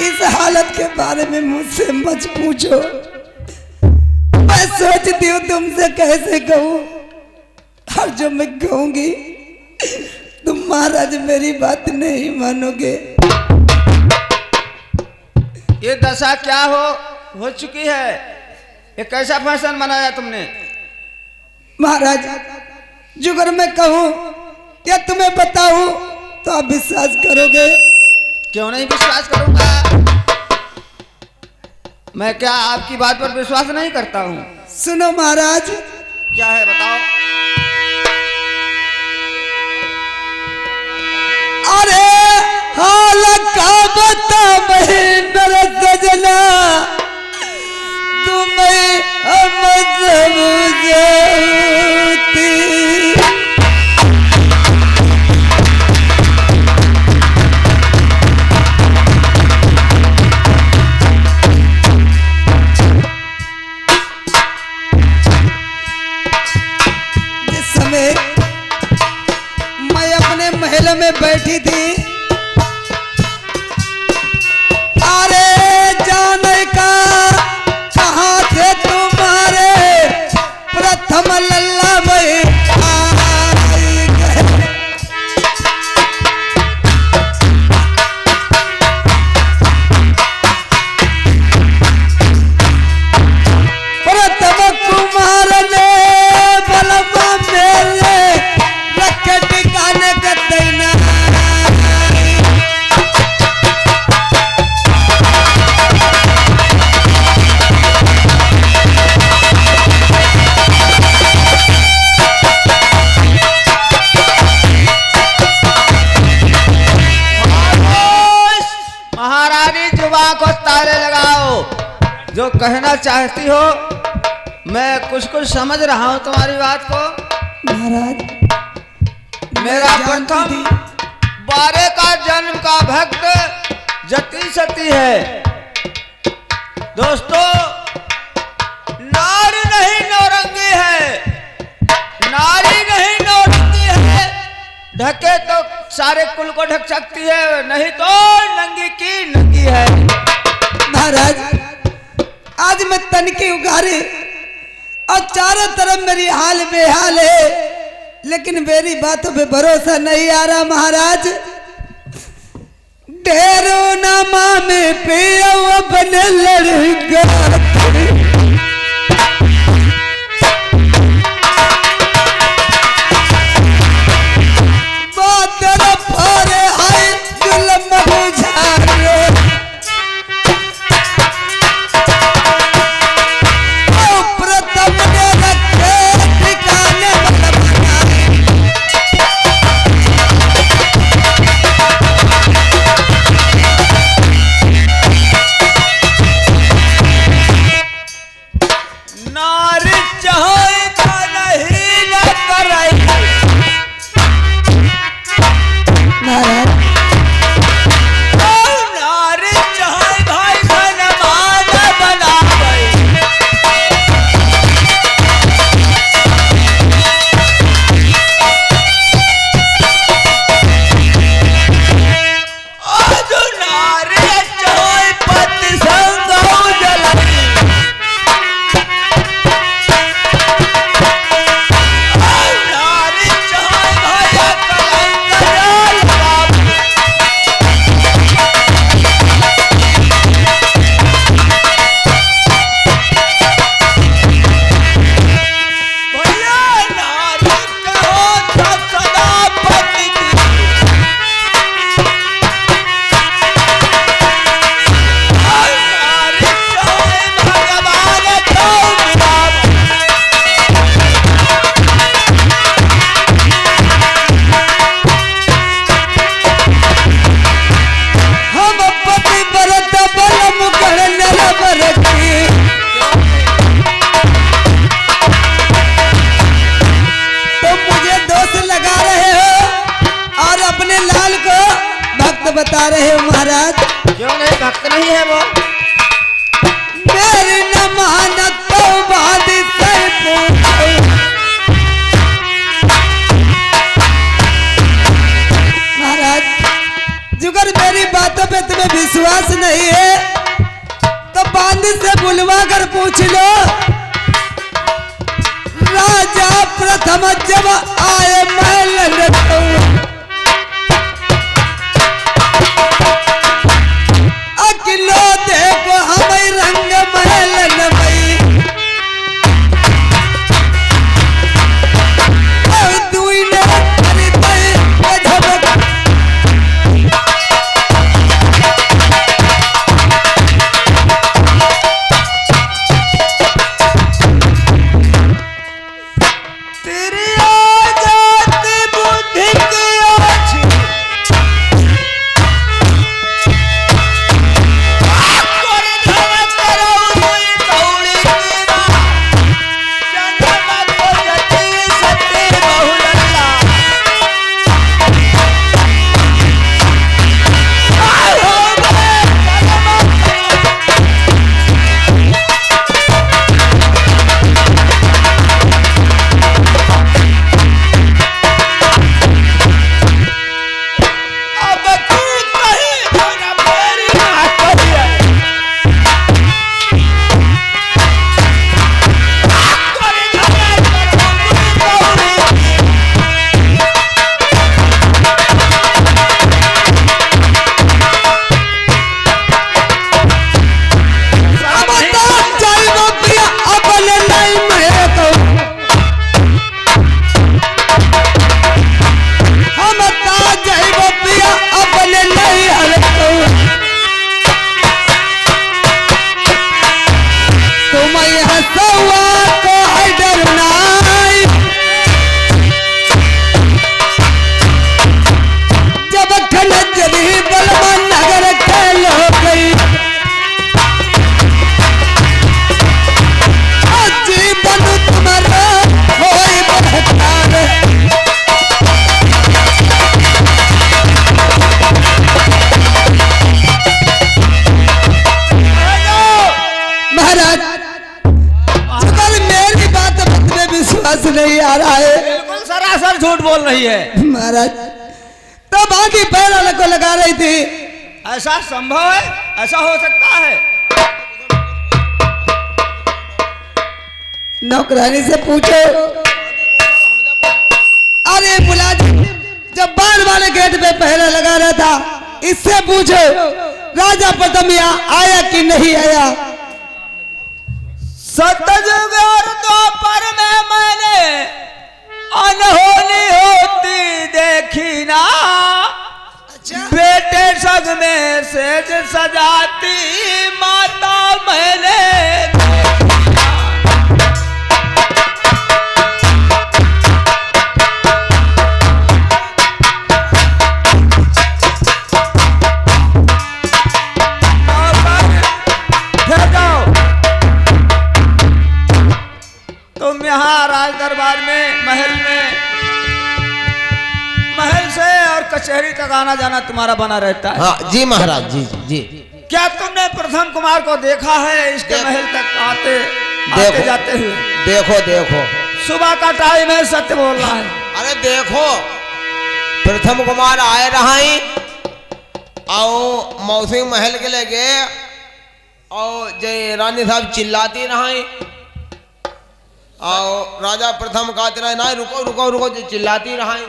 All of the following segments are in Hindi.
इस हालत के बारे में मुझसे मत पूछो। मैं सोचती हूँ तुमसे कैसे कहूँ, और जो मैं कहूंगी तुम महाराज मेरी बात नहीं मानोगे। ये दशा क्या हो चुकी है? ये कैसा फैशन बनाया तुमने? महाराज जो अगर मैं कहूँ या तुम्हें बताऊं तो आप विश्वास करोगे? क्यों नहीं विश्वास करूंगा? मैं क्या आपकी बात पर विश्वास नहीं करता हूँ? सुनो महाराज। क्या है बताओ। अरे हाल का बता मेरा सजना, तुम्हें हम समझती। जिस समय मैं अपने महल में बैठी थी, अरे जाने का कहाँ थे तुम्हारे प्रथम लल्ला भाई आई गए। प्रथम कुमार ने बलमा मेरे रखे ठिकाने का देना। महारानी जुबान को ताले लगाओ। जो कहना चाहती हो मैं कुछ समझ रहा हूँ तुम्हारी बात को। महाराज मेरा प्रथम बारे का जन्म का भक्त जति सती है। दोस्तों नारी नहीं नौरंगी है, नारी नहीं नौरंगी है। ढके तो सारे कुल को ढक सकती है, नहीं तो नंगी की नंगी है। महाराज आज मैं तन की उगारी और चारों तरफ मेरी हाल बेहाल है, लेकिन मेरी बातों पे भरोसा नहीं आ रहा। महाराज ढेरों नामा में पिया बन लड़का बता रहे हो महाराज। क्यों नहीं, भक्त नहीं है वो? मेरी न मानत तो बादी से महाराज जुगर मेरी बातों पे तुम्हें विश्वास नहीं है तो बांध से बुलवा कर पूछ लो। राजा प्रथम जब आए महल में अकिलो देखो हमें रंग महल नमई दुई ने नहीं आ रहा है। बिल्कुल सरासर झूठ बोल रही है महाराज। तब आगे पैर को लगा रही थी। ऐसा संभव है? ऐसा हो सकता है? नौकरानी से पूछो। अरे बुला जब बार वाले गेट पे पहरा लगा रहा था, इससे पूछो राजा प्रथम यहाँ आया कि नहीं आया। सतयुग और द्वापर में मैंने अनहोनी होती देखी ना। बेटे सग में सेज सजाती माता मैंने तुम यहाँ राज दरबार में महल से और कचहरी तक आना जाना तुम्हारा बना रहता है। हाँ जी महाराज जी जी। क्या तुमने प्रथम कुमार को देखा है इसके महल तक आते जाते हुए? देखो देखो सुबह का टाइम है, सत्य बोल रहा है। अरे देखो प्रथम कुमार आए रहा और मौसी महल के ले गए और जय रानी साहब चिल्लाती रही और राजा प्रथम कहते रहे ना रुको रुको रुको जो चिल्लाती रही।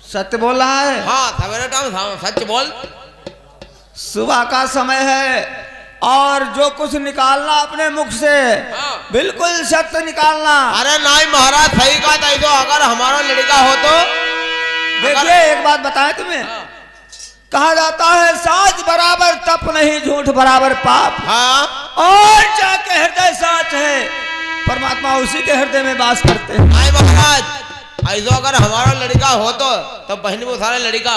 सत्य बोल रहा है? हाँ सवेरे टाइम सच बोल। सुबह का समय है और जो कुछ निकालना अपने मुख से बिल्कुल सत्य निकालना। अरे नहीं महाराज सही कहा था। तो अगर हमारा लड़का हो तो देखिए एक बात बताएं तुम्हें। कहा जाता है साच बराबर तप नहीं, झूठ बराबर पाप। हाँ और जाके हृदय साच है, परमात्मा उसी के हृदय में वास करते हैं। नहीं महाराज ऐसा अगर हमारा लड़का हो तो बहन वो सारे लड़का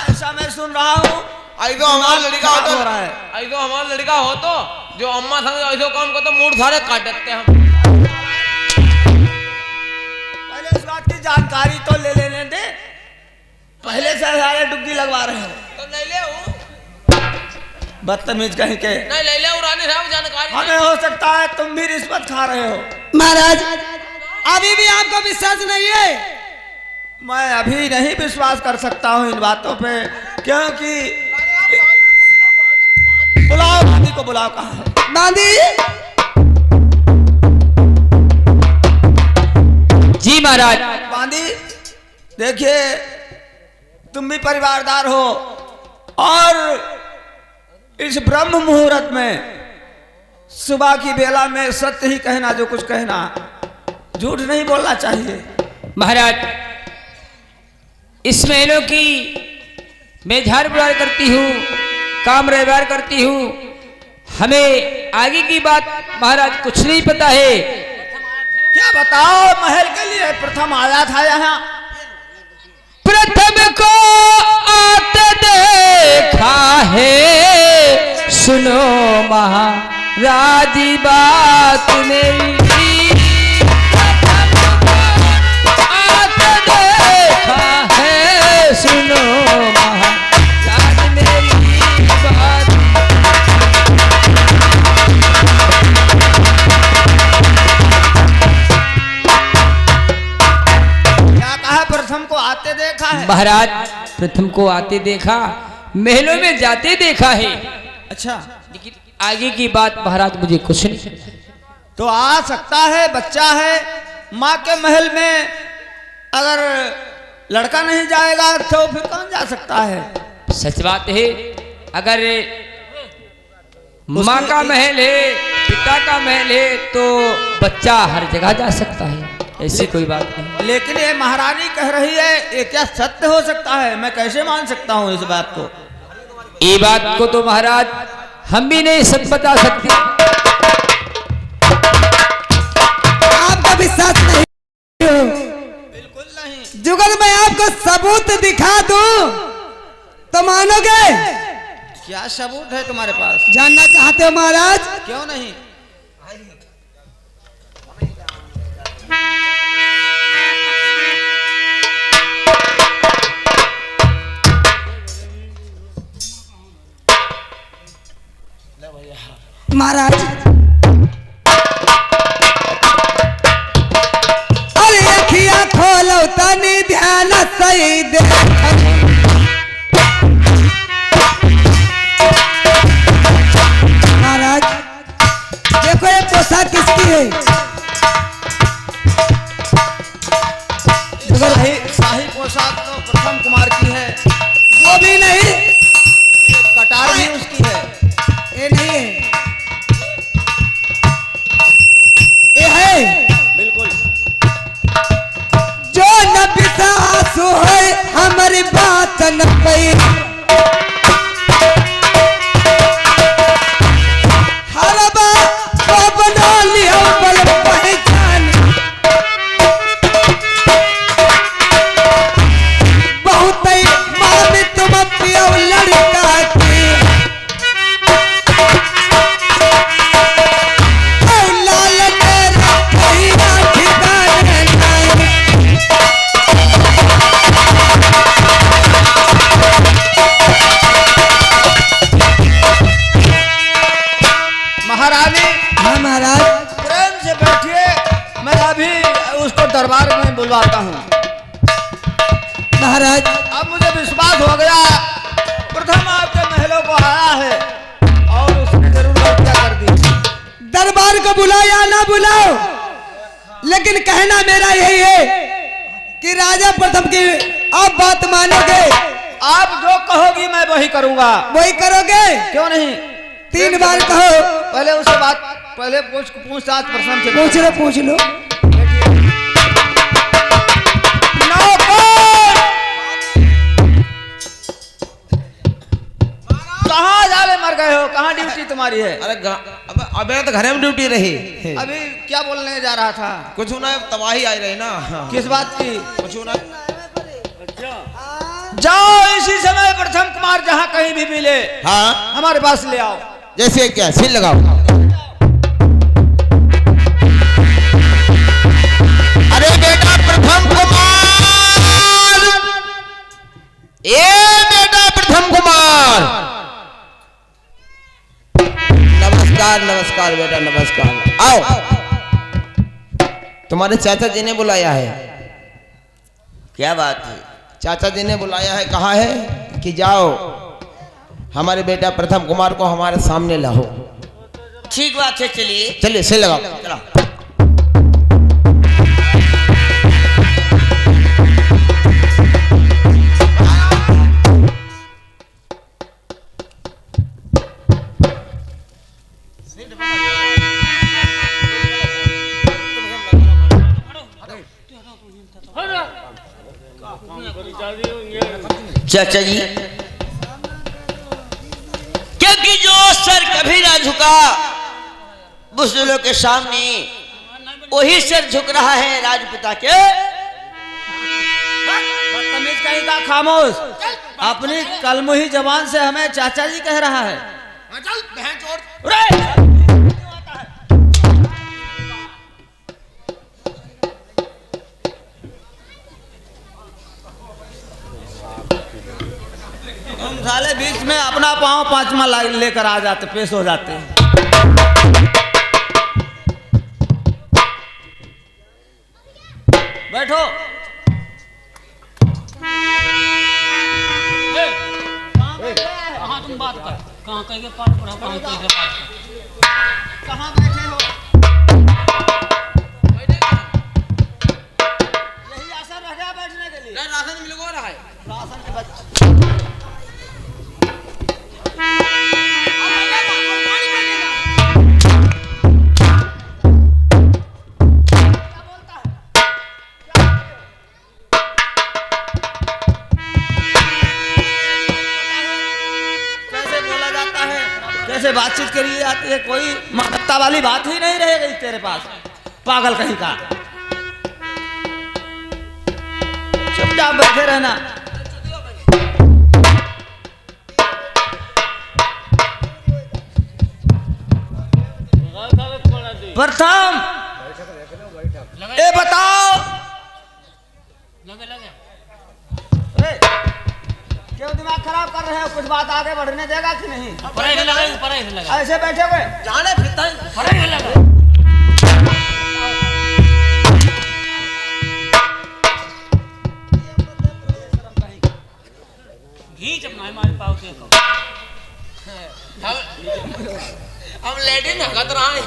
ऐसा मैं सुन रहा हूँ। ऐसा हमारा लड़का हो तो हो रहा है। ऐसा हमारा लड़का हो तो जो अम्मा संग ऐसा काम को तो मूड सारे काट देते हम। पहले इस बात की जानकारी तो ले लेने दे। पहले से सारे डुबकी लगवा रहे हैं तो नहीं ले बदतमीज कहीं के। नहीं ले ले रानी साहब जानकारी। हमें हो सकता है तुम भी रिश्वत खा रहे हो। महाराज अभी भी आपको विश्वास नहीं है? मैं अभी नहीं विश्वास कर सकता हूँ इन बातों पे, क्योंकि बुलाओ बांदी को, बुलाओ। कहाँ है बांदी? जी महाराज। बांदी देखिए, तुम भी परिवारदार हो और इस ब्रह्म मुहूर्त में सुबह की बेला में सत्य ही कहना, जो कुछ कहना, झूठ नहीं बोलना चाहिए। महाराज इस महलों की मैं झाड़ बुड़ार करती हूँ, काम व्यवहार करती हूँ, हमें आगे की बात महाराज कुछ नहीं पता है। क्या बताओ, महल के लिए प्रथम आया था यहाँ। प्रथम को आते देखा है, सुनो महाराज बात मेरी। प्रथम को आते देखा है, सुनो महाराज मेरी बात। क्या कहा? प्रथम को आते देखा है। महाराज प्रथम को आते देखा, महलों में जाते देखा है। अच्छा, लेकिन आगे की बात महाराज मुझे कुछ नहीं। तो आ सकता है, बच्चा है, माँ के महल में अगर लड़का नहीं जाएगा तो फिर कौन जा सकता है? सच बात है, अगर माँ का महल है, पिता का महल है, तो बच्चा हर जगह जा सकता है, ऐसी कोई बात नहीं। लेकिन ये महारानी कह रही है, ये क्या सत्य हो सकता है? मैं कैसे मान सकता हूँ इस बात को? ये बात को तो महाराज हम भी नहीं सच बता सकते। आपका विश्वास नहीं हो? बिल्कुल नहीं। जुगल मैं आपको सबूत दिखा दूं तो मानोगे? क्या सबूत है तुम्हारे पास? जानना चाहते हो महाराज? क्यों नहीं? महाराज अरे अखियां खोलो तनी ध्यान सही दे। महाराज देखो ये पोशाक किसकी है? शाही पोशाक तो प्रथम कुमार की है। वो भी नहीं, कटार भी उसकी है। ये नहीं है, ये है बिल्कुल। जो न पिसासु है हमारी बात न पई। हर बात को बना लिया बल पहचान। बहुत ही मान तुम पियो लड़का की। लाल तेरा कहिया ठिकाने नहीं। महारानी हाँ महाराज प्रेम से बैठिए, मैं अभी उसको दरबार में बुलवाता हूँ। महाराज अब मुझे विश्वास हो गया, प्रथम आपके महलों को आया है और उसने जरूर हत्या कर दी। दरबार को बुलाओ या ना बुलाओ, लेकिन कहना मेरा यही है कि राजा प्रथम की आप बात मानोगे? आप जो कहोगी मैं वही करूंगा। वही करोगे? क्यों नहीं? 3 बार कहो। पहले उससे बात, पहले पूछताछ प्रथम से पूछ लो पूछ लो। कहाँ जाले मर गए हो? कहाँ ड्यूटी तुम्हारी है? अरे अबे तो घर में ड्यूटी रही। अभी क्या बोलने जा रहा था? कुछ ना, तबाही आई रही ना। किस बात की? कुछ ना। जाओ इसी समय प्रथम कुमार जहाँ कहीं भी मिले, हाँ हमारे पास ले आओ। जैसे क्या सील लगाओ। अरे बेटा प्रथम कुमार, ये बेटा प्रथम कुमार, नमस्कार बेटा नमस्कार। आओ, तुम्हारे चाचा जी ने बुलाया है। क्या बात है? चाचा जी ने बुलाया है, कहा है कि जाओ हमारे बेटा प्रथम कुमार को हमारे सामने लाओ। ठीक बात है, चलिए। चलिए से लगाओ। चलो। चाचा जी, क्योंकि जो सर कभी ना झुका बुजुर्गों के सामने, वही सर झुक रहा है राजपिता के। बदतमीज कहीं का, खामोश। अपनी कलमुही जबान से हमें चाचा जी कह रहा है। हम साले बीच में अपना पांव पांचवा लेकर आ जाते, पेश हो जाते हैं। बैठो। कहाँ तुम बात कर, कहाँ कहीं के पाठ पढ़ा, कहाँ कहीं के पाठ कहाँ बैठे हो? यही आसन रह गया बैठने के लिए? राशन मिल रहा है। राशन के बच्चे। कैसे बोला जाता है, कैसे बातचीत करी जाती है, कोई मानवता वाली बात ही नहीं रह गई तेरे पास, पागल कहीं का। चुपचाप बैठे रहना। प्रथम, ए बताओ, लगे लगे क्यों दिमाग खराब कर रहे हो? कुछ बात आगे बढ़ने देगा कि नहीं? पढ़ाई से लगा, पढ़ाई से लगा, ऐसे बैठे हुए जाने फिरता है। पढ़ाई से लगा। घी जब नहीं मार पाओ तो हम लेडी नगद रहा है।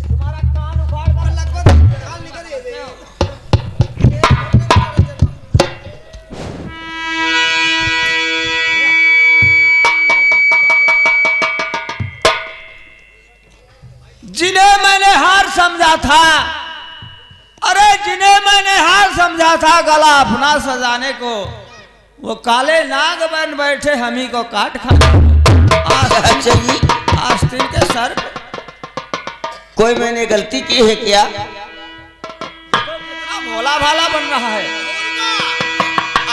तुम्हारा कान उखाड़ कर लगभग निकाल निकल ये। जिन्हें मैंने हार समझा था, अरे जिन्हें मैंने हार समझा था गला अपना सजाने को, वो काले नाग बन बैठे हम ही को काट खाने। आस्तीन के सर कोई मैंने गलती की है क्या? तो कितना भोला भाला बन रहा है।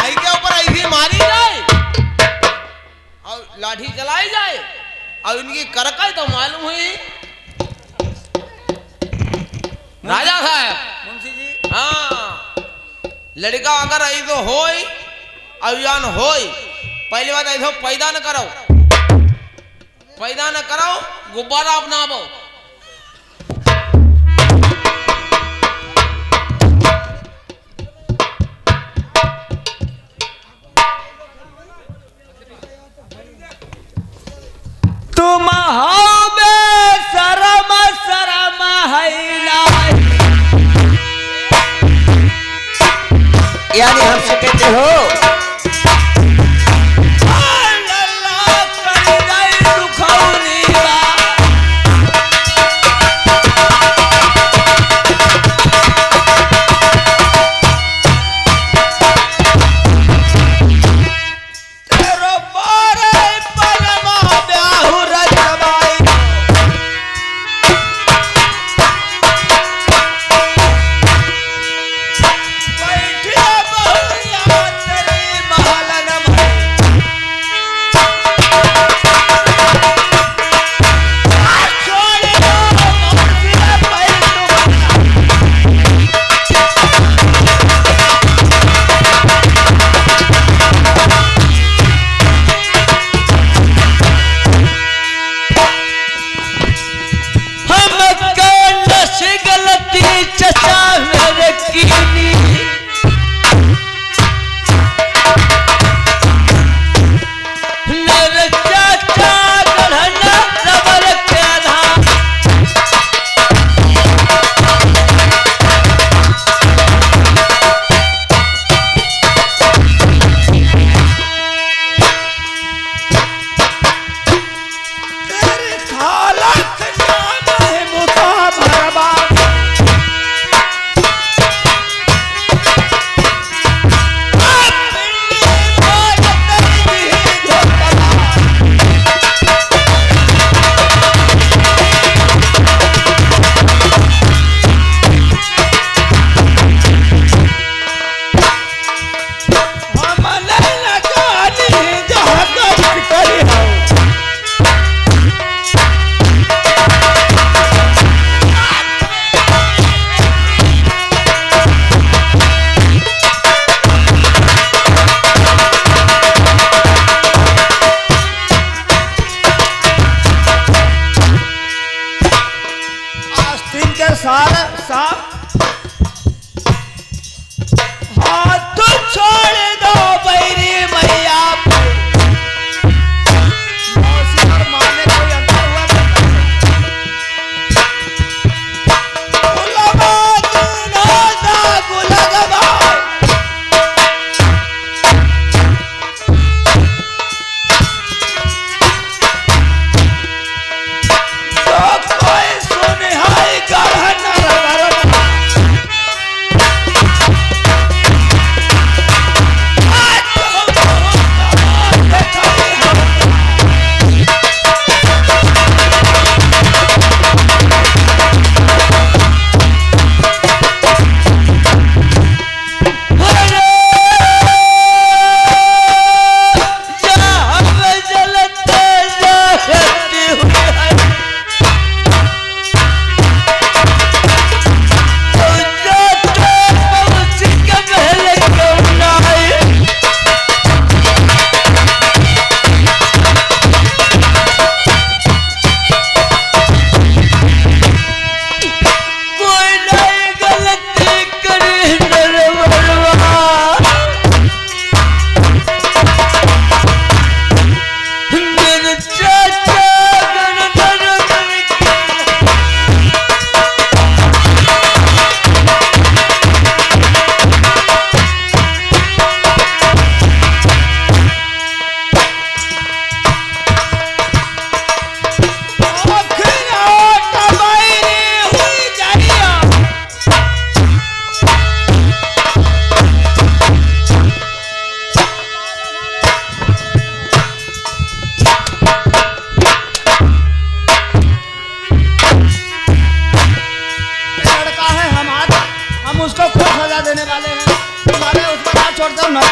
आई के ऊपर ऐसी मारी जाए और लाठी चलाई जाए और इनकी करकई तो मालूम हुई राजा साहब। मुंशी जी, हाँ, लड़का अगर ऐसो होई अभियान होई, पहली बात ऐसो पैदा न करो, पैदा न करो, गुब्बारा अपनावो। तुम हो बे शरम शरम हैला, यानी हमसे कहते हो अल्लाह कर गई दुखौनी बा। तेरो बारे परमा ब्याहु रजबाई, बैठिया बहुरिया तेरी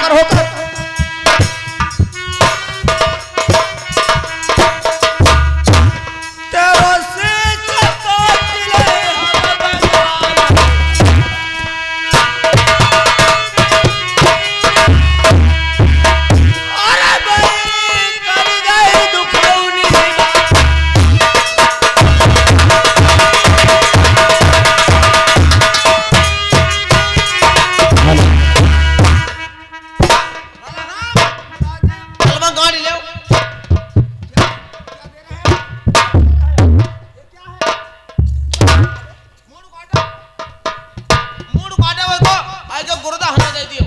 नौकर होकर तेरो से चकोतले हम बनवाए। अरे भाई कर गए दुखौनी चलवा गाड़ी ले मूड काटे हुए को आज गुर्दा हमें दे दियो।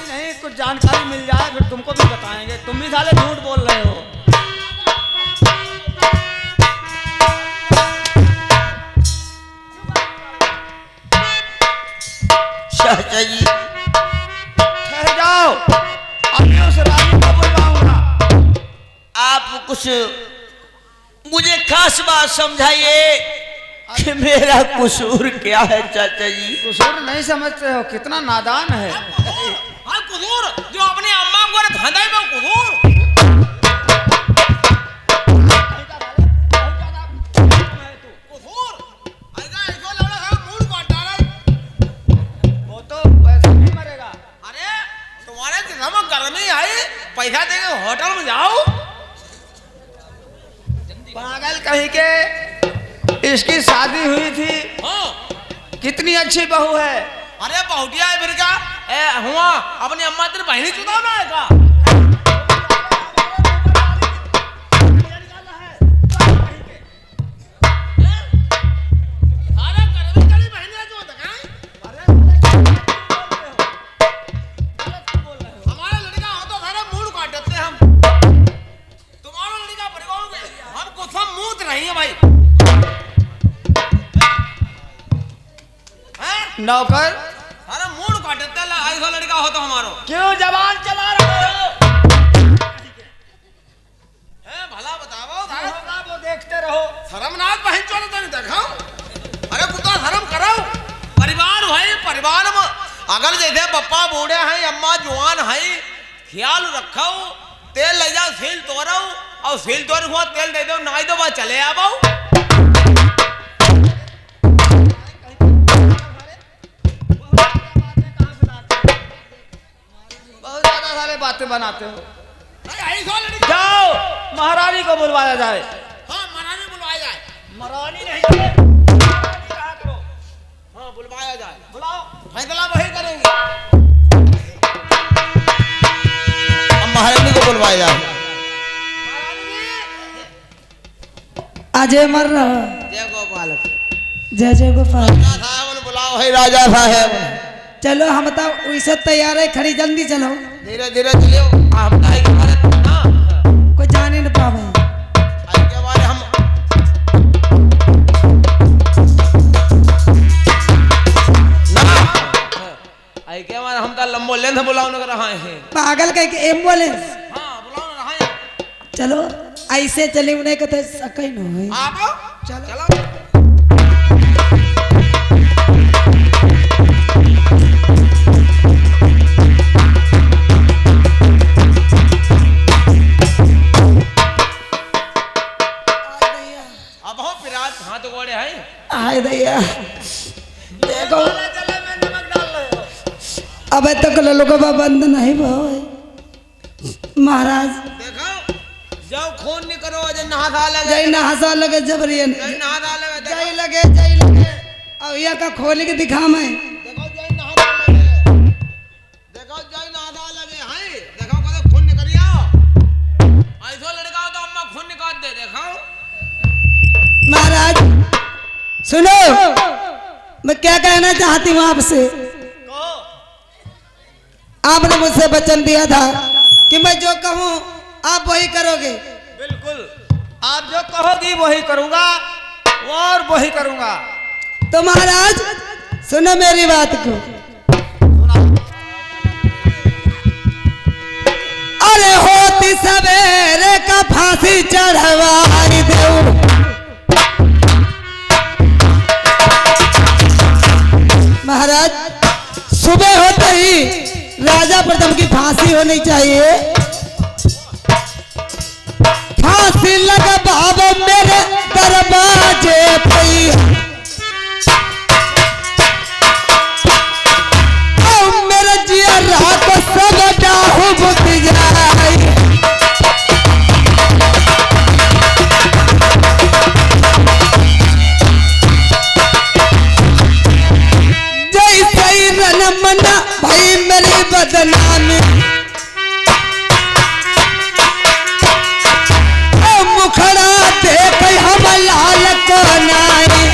नहीं कुछ जानकारी मिल जाए फिर तुमको भी बताएंगे। तुम भी साले झूठ बोल रहे हो। चाचा जी ठहर जाओ, अभी उस रानी को बुलवाऊंगा। आप कुछ मुझे खास बात समझाइए कि मेरा कसूर क्या है चाचा जी। कसूर नहीं समझते हो, कितना नादान है। हाँ कुदूर जो अपने अम्मा को धंधा में कुदूर कुदूर आएगा इसको लड़ा है मूड काट डाला। वो तो पैसे नहीं मरेगा। अरे तुम्हारे दिमाग में गर्मी आई पैसा देके होटल में जाओ। पागल कहीं के, इसकी शादी हुई थी, हाँ कितनी अच्छी बहू है। अरे बहुटिया है फिर क्या हुआ अपनी अम्मा तेरी बहनी चुदाव ना आएगा। अरे गर्मी चली बहनी जो दिखाएं। हमारा लड़का हो तो सारा मूड काट देते हम। तुम्हारा लड़का परिवार में हम कुछ हम मूत रही है भाई। नौकर अरे मूड काट देते ऐसा लड़का हो तो हमारो क्यों जवान चला रहे हो? भला बताओ सारा होगा वो देखते रहो। शर्मनाक बहन चोर तो नहीं देखा। अरे कुत्ता शर्म करो। परिवार है, परिवार में अगर जैसे पप्पा बूढ़े हैं अम्मा जवान है ख्याल रखो। तेल ले जाओ सील तोड़ो और सील तोड़ हुआ तेल दे दो नाई दो बात चले आओ। बहुत ज्यादा सारे बातें बनाते हो। जाओ महारानी को बुलवाया जाए। हाँ मनाने बुलवाया जाए। महारानी नहीं कहा करो। हाँ बुलवाया जाए। बुलाओ। फैसला वही करेंगे। अब महारानी को बुलवाया जाए। अजय मर रहा। जय गोपाल। जय जय गोपाल। राजा साहब ने बुलाओ है राजा साहब। चलो हम बताओ वैसे तैयार है, खड़ी जल्दी चलो, धीरे धीरे चलियो। आप बताइए के बारे में ना कोई जान ही न पावे। आज के बारे हम ना आई के बारे हम तो लंबो लेंथ बुलाओ कर रहे हैं। पागल कह के एम्बुलेंस। हाँ बुलाओ ना रहे हैं। चलो ऐसे चले उन्हें कहते सकई न होई। आप चलो। चलो अब हो पिरात हाथ गोड़े हैं। आए दैया देखो चले में नमक डाल रहे हो। अब तक ललुकबा बंद नहीं भाई महाराज। देखो जाओ खून नहीं करो जय नहा लगे। जय ना हंसा लगे जबरियन। जय नहा लगे। जय लगे जय लगे। अब यह का खोल के दिखा मैं। देखो जय नहा लगे। देखो जय नहा लगे हैं। देखो कदे खून निकलिया। ऐसा लड़का हो तो अम्मा खून निकाल दे। देखो महाराज सुनो, मैं क्या कहना चाहती हूँ आपसे। आपने मुझसे वचन दिया था कि मैं जो कहूँ आप वही करोगे। बिल्कुल, आप जो कहोगी वही करूंगा और वही करूंगा। तो महाराज सुनो मेरी बात को। अरे होती सवेरे का फांसी चढ़वाई दो। महाराज सुबह होते ही राजा प्रथम की फांसी होनी चाहिए। फांसी लगा बाबा मेरे दरवाजे पे, मेरा जिया रात सब डाहू बुत जाए। जैसे रन मना भाई मेरी बदनामी, मुखड़ा देख हम लाल को नाई।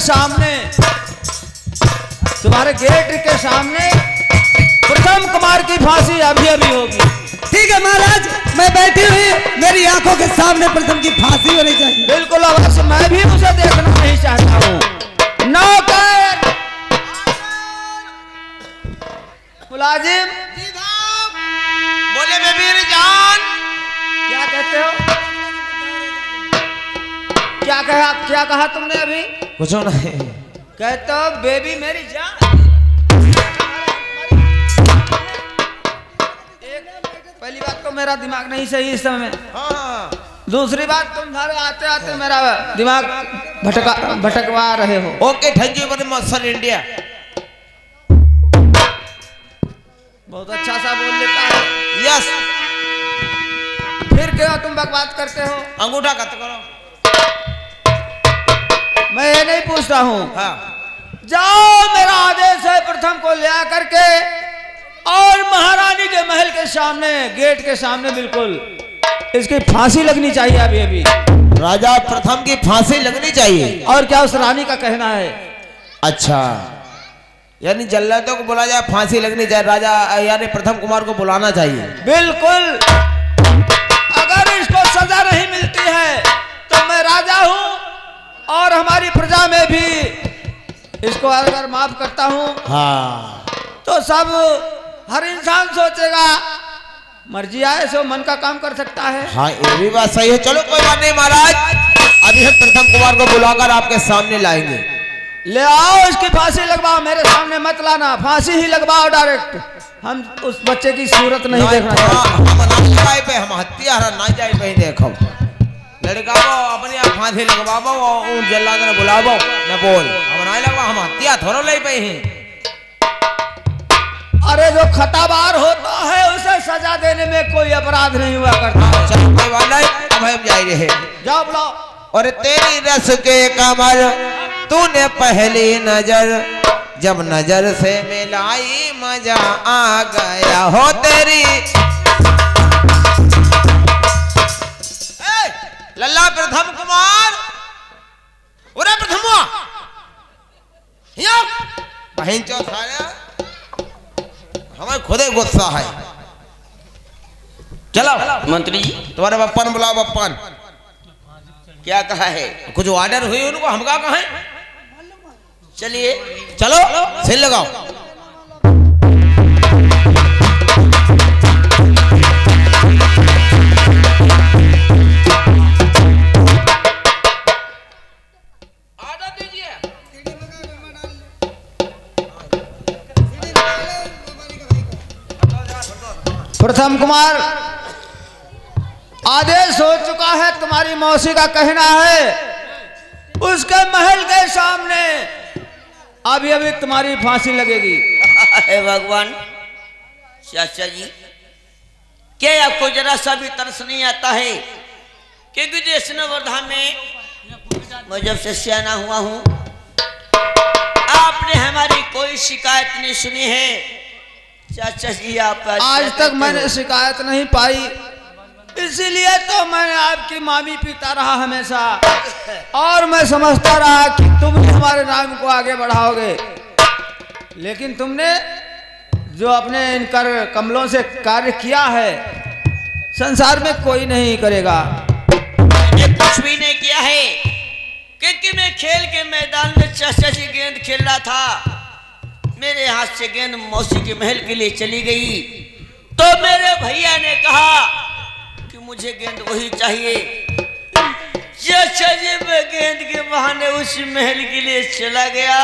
सामने, तुम्हारे गेट के सामने प्रथम कुमार की फांसी अभी अभी होगी। ठीक है महाराज, मैं बैठी हुई मेरी आंखों के सामने प्रथम की फांसी होनी चाहिए। बिल्कुल अवश्य, मैं भी उसे देखना नहीं चाहता हूँ। नौकर मुलाजिम बोले बेबीर जान, क्या कहते हो? क्या कहा तुमने अभी? कुछ नहीं कहते हो बेबी मेरी जान। पहली बात तो मेरा दिमाग नहीं सही इस समय। हाँ। दूसरी बात तुम्हारे आते आते मेरा दिमाग भटकवा रहे हो। Okay, thank you very much sir India. बहुत अच्छा सा बोल लेता है। यस। फिर क्यों तुम बकवास करते हो? अंगूठा कट करो। मैं ये नहीं पूछता हूँ। हाँ। जाओ, मेरा आदेश है प्रथम को ले आकर के और महारानी के महल के सामने, गेट के सामने बिल्कुल इसकी फांसी लगनी चाहिए अभी अभी। राजा प्रथम की फांसी लगनी चाहिए। और क्या उस रानी का कहना है? अच्छा, यानी जल्लादों को बुला जाए, फांसी लगनी चाहिए, राजा यानी प्रथम कुमार को बुलाना चाहिए। बिल्कुल। अगर इसको सजा नहीं मिलती है तो मैं राजा हूँ और हमारी प्रजा में भी इसको अगर माफ करता हूँ हाँ, तो सब हर इंसान सोचेगा मर्जी आए सो मन का काम कर सकता है। हाँ, ये भी बात सही है। चलो कोई बात नहीं महाराज, अभी हम प्रथम कुमार को बुलाकर आपके सामने लाएंगे। ले आओ, इसकी फांसी लगवाओ, मेरे सामने मत लाना, फांसी ही लगवाओ डायरेक्ट। हम उस बच्चे की सूरत नहीं देखना चाहते। हम जाए पे, हम हत्यारा ना जाए पे देखो। लड़का को अपने आप फांसी लगवाबो और उन जल्लाद ने बुलाबो न बोल, हम नहीं लगवा, हम हत्या थोड़ा ले पे हैं। अरे जो खताबार होता है उसे सजा देने में कोई अपराध नहीं हुआ करता। चलो कोई बात नहीं, अब हम जा रहे हैं। जाओ बुलाओ। और तेरी रस के कमर तूने पहली नजर जब नजर से मिलाई मजा आ गया हो तेरी। लल्ला प्रथम कुमार, उरे प्रथम बहन चौथ आया, हमें खुदे गुस्सा है। चलो मंत्री जी, तुम्हारे बप्पन बुलाओ। बप्पन क्या कहा है? कुछ ऑर्डर हुई उनको, हम क्या कहें? चलिए चलो सिल लगाओ। ऑर्डर दीजिए। प्रथम कुमार, आदेश हो चुका है, तुम्हारी मौसी का कहना है उसके महल के सामने अभी अभी तुम्हारी फांसी लगेगी। हे भगवान, चाचा जी क्या आपको जरा सा भी तरस नहीं आता है? क्योंकि देश वर्धा में मैं जब से सियाना हुआ हूं, आपने हमारी कोई शिकायत नहीं सुनी है। चाचा जी आप आज तक मैंने शिकायत नहीं पाई, इसीलिए तो मैंने आपकी मामी पीता रहा हमेशा, और मैं समझता रहा कि तुम ही हमारे नाम को आगे बढ़ाओगे। लेकिन तुमने जो अपने इन कर कमलों से कार्य किया है, संसार में कोई नहीं करेगा। मैंने कुछ भी नहीं किया है, क्योंकि मैं खेल के मैदान में चाचा जी गेंद खेल रहा था, मेरे हाथ से गेंद मौसी के महल के लिए चली गई, तो मेरे भैया ने कहा कि मुझे गेंद वही चाहिए। चाचा जी मैं गेंद के बहाने उस महल के लिए चला गया,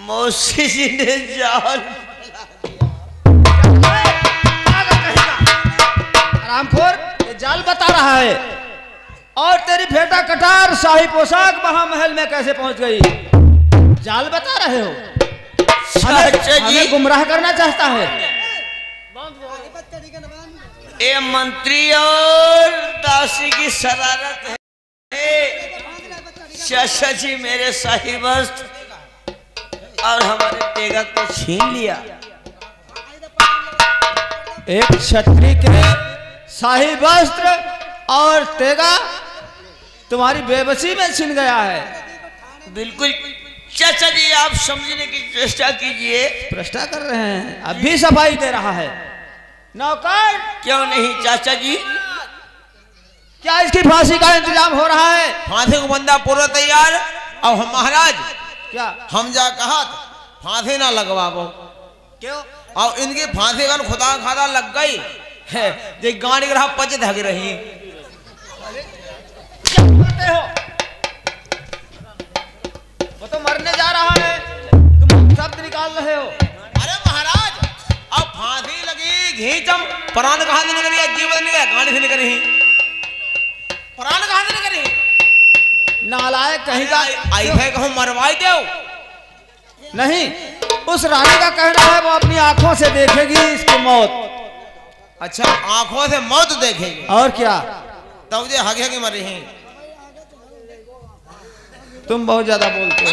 मौसी जी ने जाल रामखोर, ये जाल बता रहा है। और तेरी फेटा कटार शाही पोशाक महामहल में कैसे पहुंच गई? जाल बता रहे हो? हमें गुमराह करना चाहता है। ये मंत्री और दासी की शरारत है। चाचा जी मेरे शाही वस्त्र और हमारे तेगा को छीन लिया। एक क्षत्रिय के शाही वस्त्र और तेगा तुम्हारी बेबसी में छिन गया है। बिल्कुल चाचा जी, आप समझने की चेष्टा कीजिए। प्रश्न कर रहे हैं, अभी सफाई दे रहा है। नौकर, क्यों नहीं चाचा जी? क्या इसकी फांसी का इंतजाम हो रहा है? फांसी को बंदा पूरा तैयार। अब हम महाराज क्या हम जा कहा फांसी ना लगवाबो, क्यों? और इनकी फांसी का खुदा खादा लग गई है, जे गाड़ी ग्रह पच धग रही। क्या करते हो? वो तो मरने जा रहा है, तुम शब्द निकाल रहे हो। अरे महाराज, अब फांसी लगी घीचम, प्राण कहां से निकली? जीवन निकला गाड़ी से निकली, प्राण कहां से निकली? नालायक कहीं का। ऐसे कहूं मरवाई दो। नहीं, उस रानी का कहना है वो अपनी आंखों से देखेगी इसकी मौत। अच्छा, आंखों से मौत देखेगी? और क्या? तब जे हगे हगे मरी हैं। तुम बहुत ज्यादा बोलते हो।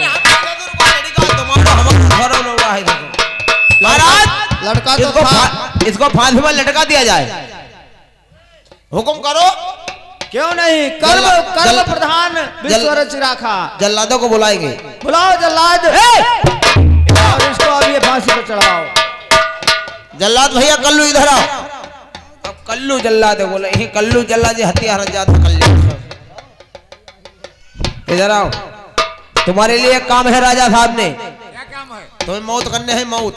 महाराज, लड़का तो था। इसको फांसी पर लटका दिया जाए, हुक्म करो। क्यों नहीं? कर्म प्रधान विश्वर चिराखा। जल्लादों को बुलाएंगे। बुलाओ जल्लाद, और इसको अब ये फांसी पर चढ़ाओ। जल्लाद भैया कल्लू इधर आओ। अब कल्लू जल्लाद है, बोले यही कल्लू जल्लाद जी हत्या जाता कल्लू। इधर आओ, तुम्हारे लिए एक काम है राजा साहब ने। क्या काम है? तुम्हें मौत करने है, मौत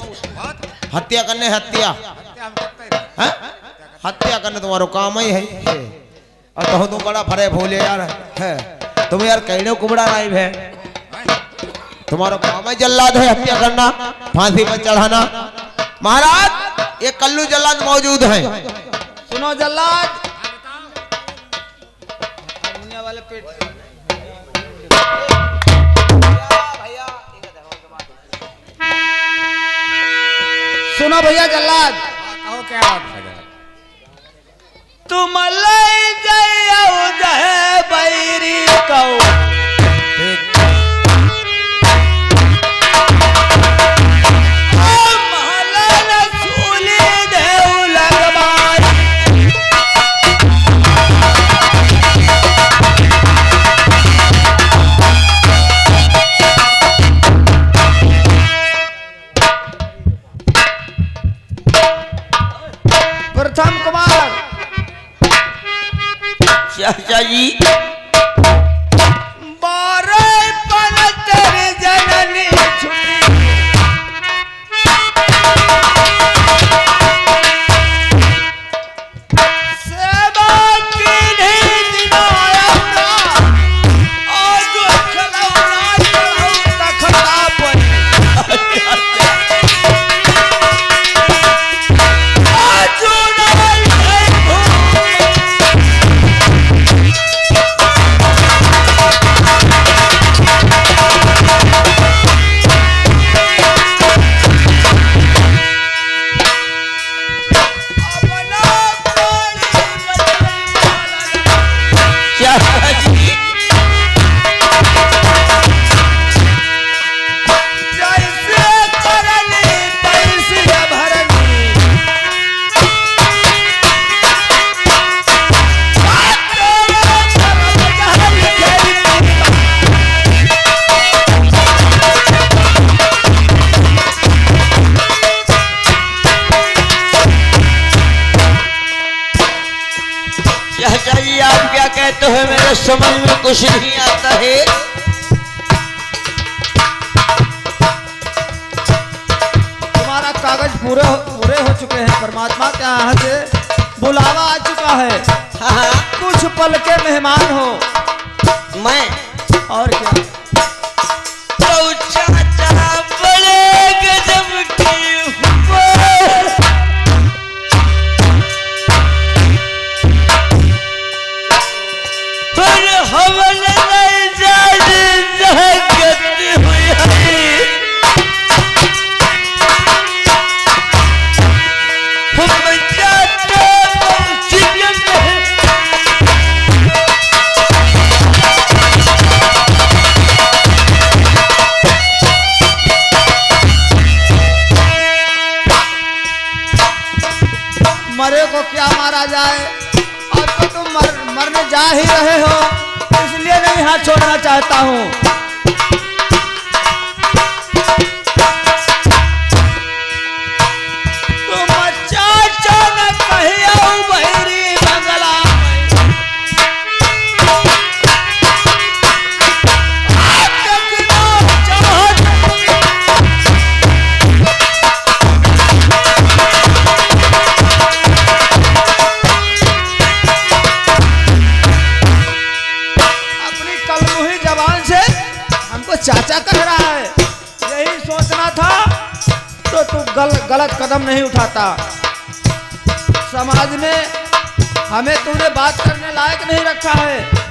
हत्या करने, हत्या हत्या करने तुम्हारा काम ही है। और तो तुम बड़ा फरे भोले यार है, तुम यार कहने कुबड़ा नाइब है, तुम्हारा काम है जल्लाद है हत्या करना, फांसी पर चढ़ाना। महाराज, ये कल्लू जल्लाद मौजूद हैं। सुनो जल्लाद, वाले पेट सुनो भैया जल्लाद, कहो क्या बात है? तुम ले जाओ जहे बैरी कहो प्रथम कुमार। चाचा जी, बारह पनतर जननी छुटी, सेवा की नहीं दिनाया और जो खलौना चढ़ाऊ तखता पर मेरे समझ में कुछ नहीं आता है। तुम्हारा कागज पूरे हो चुके हैं परमात्मा के यहाँ से बुलावा आ चुका है। हाँ हाँ, कुछ पल के मेहमान हो। मैं और क्या? तो चाचा बड़े गजब की हुआ। पर हमल नहीं जाने जगत हुई है। हम चाचा चिकन मरे को क्या मारा जाए, अब तो तुम मरने जा ही रहे हो, इसलिए नहीं हाथ छोड़ना चाहता हूँ। तुम चाचा न कहियो बहरी बंगला चाचा कह रहा है, यही सोचना था तो तू गलत कदम नहीं उठाता। समाज में हमें तूने बात करने लायक नहीं रखा है।